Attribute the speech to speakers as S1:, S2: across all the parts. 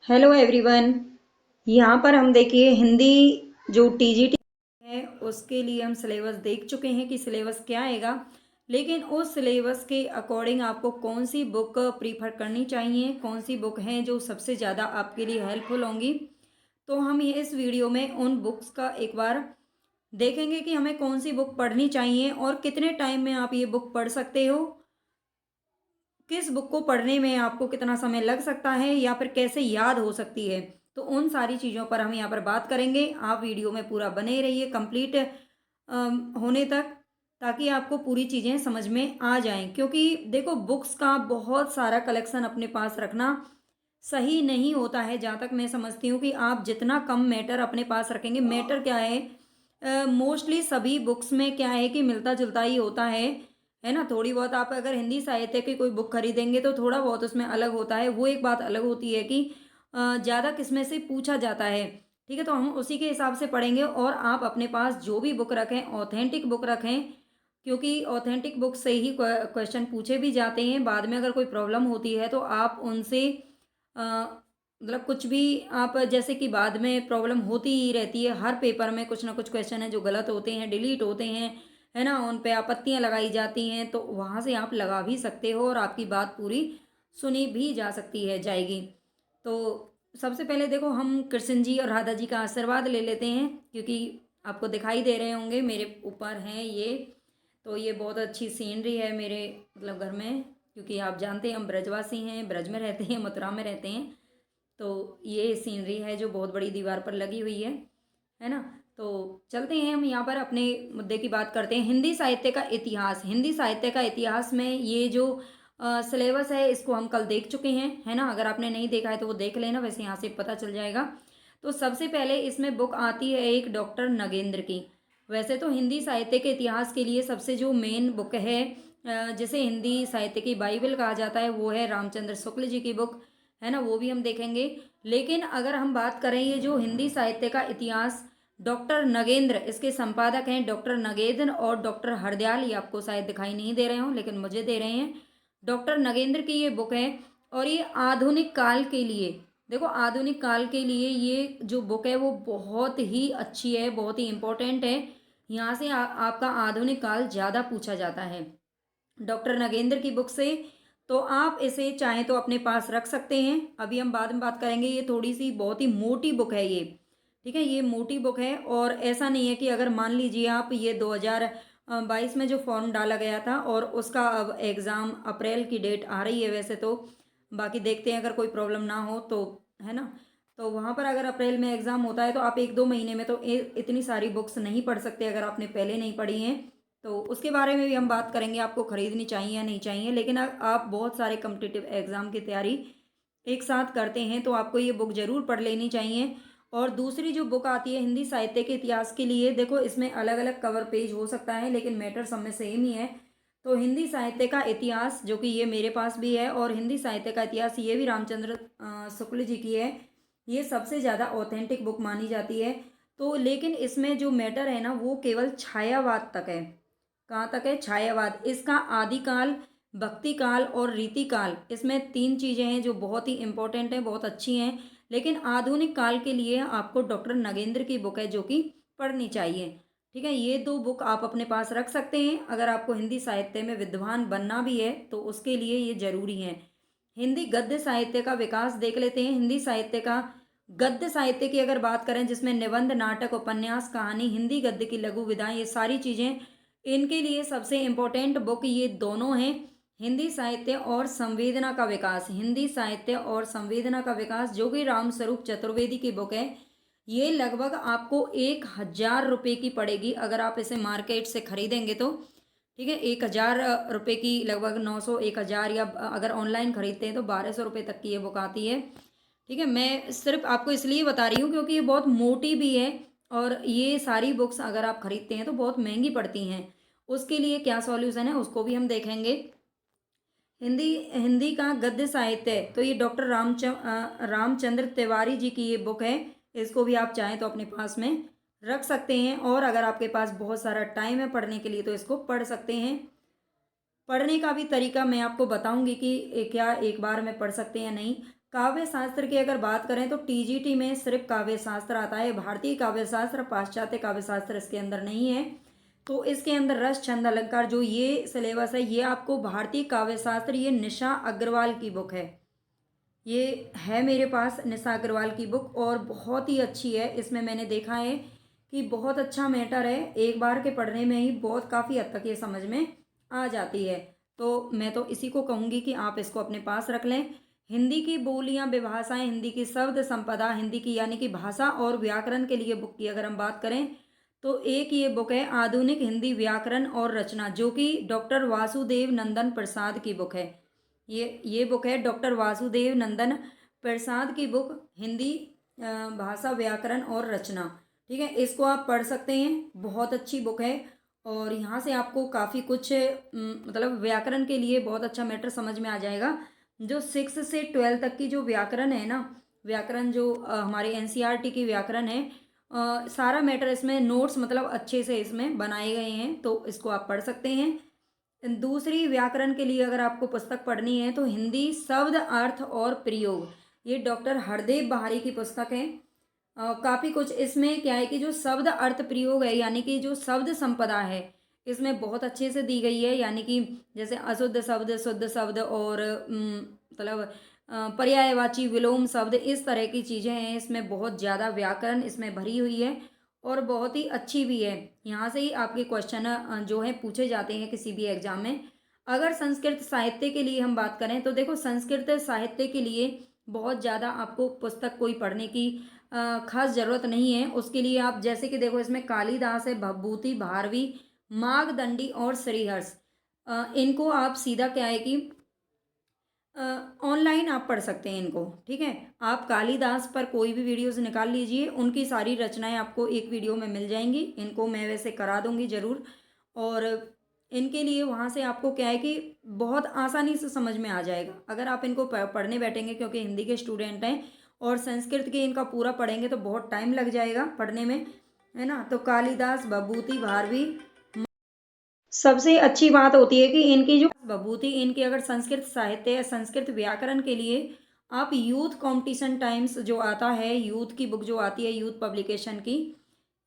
S1: Hello everyone. यहाँ पर हम देखिए हिंदी जो टीजीटी है उसके लिए हम सिलेबस देख चुके हैं कि सिलेबस क्या आएगा। लेकिन उस सिलेबस के अकॉर्डिंग आपको कौन सी बुक प्रीफर करनी चाहिए, कौन सी बुक हैं जो सबसे ज़्यादा आपके लिए हेल्पफुल होंगी। तो हम ये इस वीडियो में उन बुक्स का एक बार देखेंगे कि हमें कौन सी बुक पढ़नी चाहिए और कितने टाइम में आप ये बुक पढ़ सकते हो, किस बुक को पढ़ने में आपको कितना समय लग सकता है या फिर कैसे याद हो सकती है। तो उन सारी चीज़ों पर हम यहाँ पर बात करेंगे। आप वीडियो में पूरा बने रहिए कंप्लीट होने तक, ताकि आपको पूरी चीज़ें समझ में आ जाएं। क्योंकि देखो, बुक्स का बहुत सारा कलेक्शन अपने पास रखना सही नहीं होता है। जहाँ तक मैं समझती हूँ कि आप जितना कम मैटर अपने पास रखेंगे, मैटर क्या है, मोस्टली सभी बुक्स में क्या है कि मिलता जुलता ही होता है ना। थोड़ी बहुत आप अगर हिंदी साहित्य की कोई बुक खरीदेंगे तो थोड़ा बहुत उसमें अलग होता है। वो एक बात अलग होती है कि ज़्यादा किसमें से पूछा जाता है। ठीक है, तो हम उसी के हिसाब से पढ़ेंगे और आप अपने पास जो भी बुक रखें ऑथेंटिक बुक रखें, क्योंकि ऑथेंटिक बुक से ही क्वेश्चन पूछे भी जाते हैं। बाद में अगर कोई प्रॉब्लम होती है तो आप उनसे मतलब कुछ भी आप, जैसे कि बाद में प्रॉब्लम होती ही रहती है। हर पेपर में कुछ ना कुछ क्वेश्चन है जो गलत होते हैं, डिलीट होते हैं, है ना। उन पे आपत्तियां लगाई जाती हैं, तो वहाँ से आप लगा भी सकते हो और आपकी बात पूरी सुनी भी जा सकती है जाएगी। तो सबसे पहले देखो, हम कृष्ण जी और राधा जी का आशीर्वाद ले लेते हैं, क्योंकि आपको दिखाई दे रहे होंगे मेरे ऊपर हैं ये। तो ये बहुत अच्छी सीनरी है मेरे मतलब घर में, क्योंकि आप जानते हैं हम ब्रजवासी हैं, ब्रज में रहते हैं, मथुरा में रहते हैं। तो ये सीनरी है जो बहुत बड़ी दीवार पर लगी हुई है ना। तो चलते हैं हम यहाँ पर अपने मुद्दे की बात करते हैं। हिंदी साहित्य का इतिहास। हिंदी साहित्य का इतिहास में ये जो सिलेबस है इसको हम कल देख चुके हैं, है ना। अगर आपने नहीं देखा है तो वो देख लेना, वैसे यहाँ से पता चल जाएगा। तो सबसे पहले इसमें बुक आती है एक डॉक्टर नगेंद्र की। वैसे तो हिंदी साहित्य के इतिहास के लिए सबसे जो मेन बुक है, जिसे हिंदी साहित्य की बाइबल कहा जाता है, वो है रामचंद्र शुक्ल जी की बुक, है ना। वो भी हम देखेंगे। लेकिन अगर हम बात करें ये जो हिंदी साहित्य का इतिहास, डॉक्टर नगेंद्र इसके संपादक हैं, डॉक्टर नगेंद्र और डॉक्टर हरदयाल। ये आपको शायद दिखाई नहीं दे रहे हो लेकिन मुझे दे रहे हैं। डॉक्टर नगेंद्र की ये बुक है और ये आधुनिक काल के लिए, देखो आधुनिक काल के लिए ये जो बुक है वो बहुत ही अच्छी है, बहुत ही इम्पोर्टेंट है। यहाँ से आपका आधुनिक काल ज़्यादा पूछा जाता है डॉक्टर नगेंद्र की बुक से। तो आप इसे चाहें तो अपने पास रख सकते हैं। अभी हम बाद में बात करेंगे। ये थोड़ी सी बहुत ही मोटी बुक है ये, ठीक है, ये मोटी बुक है। और ऐसा नहीं है कि अगर मान लीजिए आप ये 2022 में जो फॉर्म डाला गया था और उसका अब एग्ज़ाम अप्रैल की डेट आ रही है वैसे तो, बाकी देखते हैं अगर कोई प्रॉब्लम ना हो तो, है ना। तो वहाँ पर अगर अप्रैल में एग्ज़ाम होता है तो आप एक दो महीने में तो इतनी सारी बुक्स नहीं पढ़ सकते अगर आपने पहले नहीं पढ़ी हैं। तो उसके बारे में भी हम बात करेंगे, आपको ख़रीदनी चाहिए या नहीं चाहिए। लेकिन आप बहुत सारे कम्पिटिटिव एग्ज़ाम की तैयारी एक साथ करते हैं तो आपको ये बुक ज़रूर पढ़ लेनी चाहिए। और दूसरी जो बुक आती है हिंदी साहित्य के इतिहास के लिए, देखो इसमें अलग अलग कवर पेज हो सकता है लेकिन मैटर सब में सेम ही है। तो हिंदी साहित्य का इतिहास, जो कि ये मेरे पास भी है, और हिंदी साहित्य का इतिहास ये भी रामचंद्र शुक्ल जी की है। ये सबसे ज़्यादा ऑथेंटिक बुक मानी जाती है। तो लेकिन इसमें जो मैटर है ना वो केवल छायावाद तक है। कहाँ तक है? छायावाद। इसका आदिकाल, भक्ति काल और रीति काल, इसमें तीन चीज़ें हैं जो बहुत ही इंपॉर्टेंट हैं, बहुत अच्छी हैं। लेकिन आधुनिक काल के लिए आपको डॉक्टर नगेंद्र की बुक है जो कि पढ़नी चाहिए। ठीक है, ये दो बुक आप अपने पास रख सकते हैं अगर आपको हिंदी साहित्य में विद्वान बनना भी है तो उसके लिए ये जरूरी है। हिंदी गद्य साहित्य का विकास देख लेते हैं। हिंदी साहित्य का गद्य साहित्य की अगर बात करें, जिसमें निबंध, नाटक, उपन्यास, कहानी, हिंदी गद्य की लघु विधाएं, ये सारी चीज़ें, इनके लिए सबसे इम्पोर्टेंट बुक ये दोनों हैं। हिंदी साहित्य और संवेदना का विकास। हिंदी साहित्य और संवेदना का विकास जो कि रामस्वरूप चतुर्वेदी की बुक है, ये लगभग आपको 1,000 रुपये की पड़ेगी अगर आप इसे मार्केट से खरीदेंगे तो। ठीक है, 1,000 रुपये की, लगभग 900, 1,000, या अगर ऑनलाइन खरीदते हैं तो 1,200 रुपये तक की ये बुक आती है। ठीक है, मैं सिर्फ आपको इसलिए बता रही हूँ क्योंकि ये बहुत मोटी भी है और ये सारी बुक्स अगर आप खरीदते हैं तो बहुत महंगी पड़ती हैं। उसके लिए क्या सॉल्यूशन है उसको भी हम देखेंगे। हिंदी हिंदी का गद्य साहित्य, तो ये डॉक्टर रामचंद्र तिवारी जी की ये बुक है। इसको भी आप चाहें तो अपने पास में रख सकते हैं और अगर आपके पास बहुत सारा टाइम है पढ़ने के लिए तो इसको पढ़ सकते हैं। पढ़ने का भी तरीका मैं आपको बताऊंगी कि क्या एक बार में पढ़ सकते हैं या नहीं। काव्य शास्त्र की अगर बात करें तो टीजीटी में सिर्फ काव्य शास्त्र आता है, भारतीय काव्य शास्त्र, पाश्चात्य काव्य शास्त्र इसके अंदर नहीं है। तो इसके अंदर रस, छंद, अलंकार जो ये सिलेबस है ये आपको भारतीय काव्य शास्त्र, ये निशा अग्रवाल की बुक है, ये है मेरे पास निशा अग्रवाल की बुक और बहुत ही अच्छी है। इसमें मैंने देखा है कि बहुत अच्छा मैटर है, एक बार के पढ़ने में ही बहुत काफ़ी हद तक ये समझ में आ जाती है। तो मैं तो इसी को कहूँगी कि आप इसको अपने पास रख लें। हिंदी की बोलियां, विभाषाएं, हिंदी की शब्द संपदा, हिंदी की यानी कि भाषा और व्याकरण के लिए बुक की अगर हम बात करें तो एक ये बुक है आधुनिक हिंदी व्याकरण और रचना, जो कि डॉक्टर वासुदेव नंदन प्रसाद की बुक है। ये बुक है डॉक्टर वासुदेव नंदन प्रसाद की बुक, हिंदी भाषा, व्याकरण और रचना। ठीक है, इसको आप पढ़ सकते हैं, बहुत अच्छी बुक है और यहाँ से आपको काफ़ी कुछ मतलब व्याकरण के लिए बहुत अच्छा मैटर समझ में आ जाएगा। जो 6 से 12 तक की जो व्याकरण है ना, व्याकरण जो हमारे एनसीईआरटी की व्याकरण है, सारा मैटर इसमें नोट्स मतलब अच्छे से इसमें बनाए गए हैं, तो इसको आप पढ़ सकते हैं। दूसरी व्याकरण के लिए अगर आपको पुस्तक पढ़नी है तो हिंदी शब्द, अर्थ और प्रयोग, ये डॉक्टर हरदेव बहारी की पुस्तक है। काफ़ी कुछ इसमें क्या है कि जो शब्द, अर्थ, प्रयोग है यानी कि जो शब्द संपदा है इसमें बहुत अच्छे से दी गई है, यानी कि जैसे अशुद्ध शब्द, शुद्ध शब्द और मतलब पर्यायवाची, विलोम शब्द, इस तरह की चीज़ें हैं इसमें, बहुत ज़्यादा व्याकरण इसमें भरी हुई है और बहुत ही अच्छी भी है। यहाँ से ही आपके क्वेश्चन जो है पूछे जाते हैं किसी भी एग्जाम में। अगर संस्कृत साहित्य के लिए हम बात करें तो देखो संस्कृत साहित्य के लिए बहुत ज़्यादा आपको पुस्तक कोई पढ़ने की खास ज़रूरत नहीं है। उसके लिए आप जैसे कि देखो इसमें कालिदास है, भवभूति, भारवी, मागदंडी और श्रीहर्ष, इनको आप सीधा क्या है कि ऑनलाइन आप पढ़ सकते हैं इनको। ठीक है, आप कालिदास पर कोई भी वीडियोस निकाल लीजिए, उनकी सारी रचनाएं आपको एक वीडियो में मिल जाएंगी, इनको मैं वैसे करा दूंगी ज़रूर। और इनके लिए वहाँ से आपको क्या है कि बहुत आसानी से समझ में आ जाएगा अगर आप इनको पढ़ने बैठेंगे, क्योंकि हिंदी के स्टूडेंट हैं और संस्कृत के इनका पूरा पढ़ेंगे तो बहुत टाइम लग जाएगा पढ़ने में, है ना। तो कालिदास, भवभूति, भारवी, सबसे अच्छी बात होती है कि इनकी जो विभूति, इनकी अगर संस्कृत साहित्य या संस्कृत व्याकरण के लिए आप यूथ कंपटीशन टाइम्स जो आता है, यूथ की बुक जो आती है यूथ पब्लिकेशन की,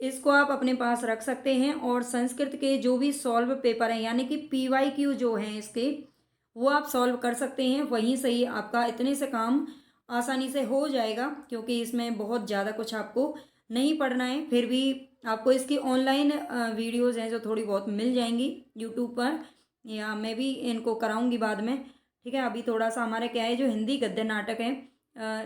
S1: इसको आप अपने पास रख सकते हैं। और संस्कृत के जो भी सॉल्व पेपर हैं यानी कि PYQ जो हैं इसके, वो आप सॉल्व कर सकते हैं, वहीं से ही आपका इतने से काम आसानी से हो जाएगा, क्योंकि इसमें बहुत ज़्यादा कुछ आपको नहीं पढ़ना है। फिर भी आपको इसकी ऑनलाइन वीडियोज़ हैं जो थोड़ी बहुत मिल जाएंगी यूट्यूब पर, या मैं भी इनको कराऊंगी बाद में। ठीक है, अभी थोड़ा सा हमारे क्या है जो हिंदी गद्य नाटक है,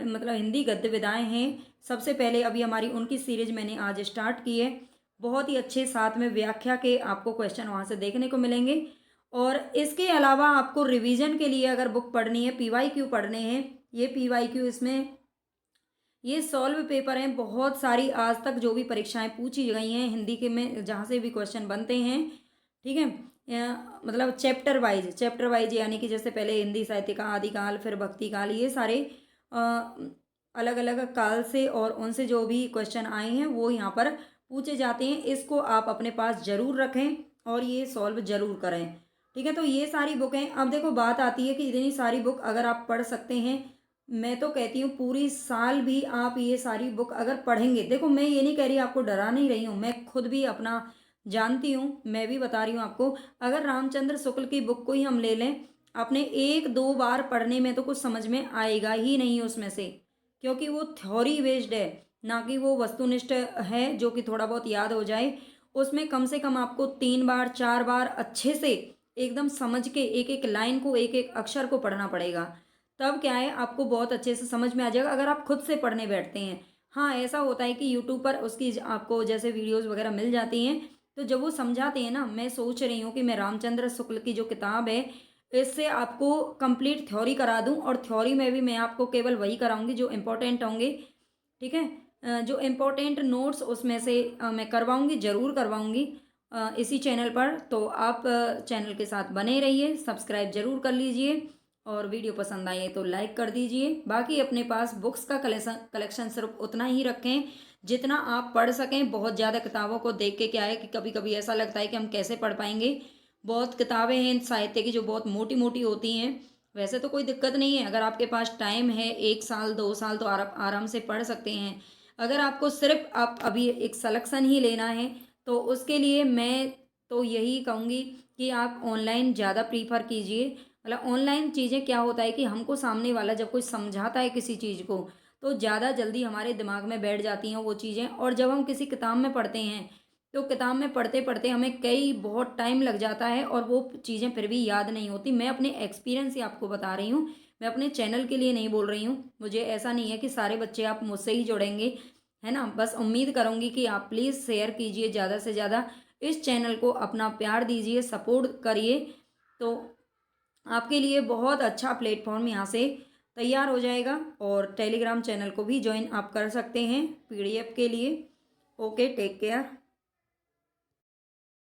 S1: मतलब हिंदी गद्य विधाएँ हैं, सबसे पहले अभी हमारी उनकी सीरीज मैंने आज स्टार्ट की है। बहुत ही अच्छे साथ में व्याख्या के आपको क्वेश्चन वहाँ से देखने को मिलेंगे। और इसके अलावा आपको रिवीजन के लिए अगर बुक पढ़नी है, PYQ पढ़ने हैं, ये PYQ इसमें ये सॉल्व पेपर हैं, बहुत सारी आज तक जो भी परीक्षाएं पूछी गई हैं हिंदी के में, जहाँ से भी क्वेश्चन बनते हैं। ठीक है, मतलब चैप्टर वाइज यानी कि जैसे पहले हिंदी साहित्य का आदिकाल, फिर भक्ति काल, ये सारे अलग अलग काल से और उनसे जो भी क्वेश्चन आए हैं वो यहाँ पर पूछे जाते हैं। इसको आप अपने पास ज़रूर रखें और ये सॉल्व ज़रूर करें। ठीक है, तो ये सारी बुकें, अब देखो बात आती है कि इतनी सारी बुक अगर आप पढ़ सकते हैं, मैं तो कहती हूँ पूरी साल भी आप ये सारी बुक अगर पढ़ेंगे, देखो मैं ये नहीं कह रही आपको, डरा नहीं रही हूँ, मैं खुद भी अपना जानती हूँ, मैं भी बता रही हूँ आपको। अगर रामचंद्र शुक्ल की बुक को ही हम ले लें, आपने 1-2 बार पढ़ने में तो कुछ समझ में आएगा ही नहीं उसमें से, क्योंकि वो थ्योरी बेस्ड है, ना कि वो वस्तुनिष्ठ है जो कि थोड़ा बहुत याद हो जाए। उसमें कम से कम आपको 3 बार 4 बार अच्छे से एकदम समझ के एक एक लाइन को, एक एक अक्षर को पढ़ना पड़ेगा, तब क्या है आपको बहुत अच्छे से समझ में आ जाएगा अगर आप खुद से पढ़ने बैठते हैं। हाँ, ऐसा होता है कि यूट्यूब पर उसकी आपको जैसे वीडियोस वगैरह मिल जाती हैं, तो जब वो समझाते हैं ना, मैं सोच रही हूँ कि मैं रामचंद्र शुक्ल की जो किताब है इससे आपको कंप्लीट थ्योरी करा दूं, और थ्योरी में भी मैं आपको केवल वही कराऊंगी जो इम्पोर्टेंट होंगे। ठीक है, जो इम्पोर्टेंट नोट्स उसमें से मैं करवाऊंगी, ज़रूर करवाऊंगी इसी चैनल पर। तो आप चैनल के साथ बने रहिए, सब्सक्राइब ज़रूर कर लीजिए और वीडियो पसंद आए तो लाइक कर दीजिए। बाकी अपने पास बुक्स का कलेक्शन सिर्फ उतना ही रखें जितना आप पढ़ सकें। बहुत ज़्यादा किताबों को देख के क्या है कि कभी कभी ऐसा लगता है कि हम कैसे पढ़ पाएंगे। बहुत किताबें हैं साहित्य की जो बहुत मोटी मोटी होती हैं, वैसे तो कोई दिक्कत नहीं है, अगर आपके पास टाइम है 1 साल 2 साल तो आराम से पढ़ सकते हैं। अगर आपको सिर्फ़ आप अभी एक सिलेक्शन ही लेना है, तो उसके लिए मैं तो यही कहूँगी कि आप ऑनलाइन ज़्यादा प्रेफ़र कीजिए। मतलब ऑनलाइन चीज़ें क्या होता है कि हमको सामने वाला जब कोई समझाता है किसी चीज़ को, तो ज़्यादा जल्दी हमारे दिमाग में बैठ जाती हैं वो चीज़ें, और जब हम किसी किताब में पढ़ते हैं, तो किताब में पढ़ते-पढ़ते हमें कई बहुत टाइम लग जाता है और वो चीज़ें फिर भी याद नहीं होती। मैं अपने एक्सपीरियंस से आपको बता रही हूँ, मैं अपने चैनल के लिए नहीं बोल रही हूँ। मुझे ऐसा नहीं है कि सारे बच्चे आप मुझसे ही जुड़ेंगे, है ना? बस उम्मीद करूँगी कि आप प्लीज़ शेयर कीजिए ज़्यादा से ज़्यादा, इस चैनल को अपना प्यार दीजिए, सपोर्ट करिए, तो आपके लिए बहुत अच्छा प्लेटफ़ॉर्म यहाँ से तैयार हो जाएगा। और टेलीग्राम चैनल को भी जॉइन आप कर सकते हैं पीडीएफ के लिए। Okay, take care.